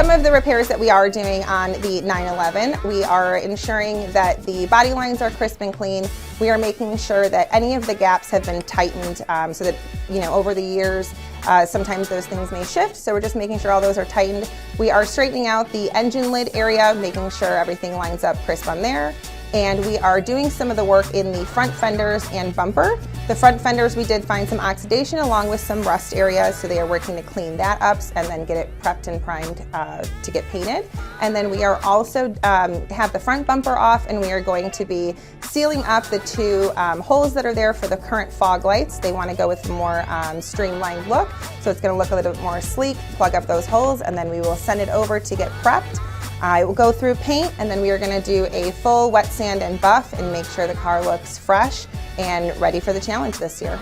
some of the repairs that we are doing on the 911, we are ensuring that the body lines are crisp and clean. We are making sure that any of the gaps have been tightened so that, over the years, sometimes those things may shift, so we're just making sure all those are tightened. We are straightening out the engine lid area, making sure everything lines up crisp on there. And we are doing some of the work in the front fenders and bumper. The front fenders, we did find some oxidation along with some rust areas, so they are working to clean that up and then get it prepped and primed to get painted. And then we are also have the front bumper off, and we are going to be sealing up the two holes that are there for the current fog lights. They want to go with a more streamlined look, so it's going to look a little bit more sleek. Plug up those holes, and then we will send it over to get prepped. I will go through paint, and then we are going to do a full wet sand and buff and make sure the car looks fresh and ready for the challenge this year.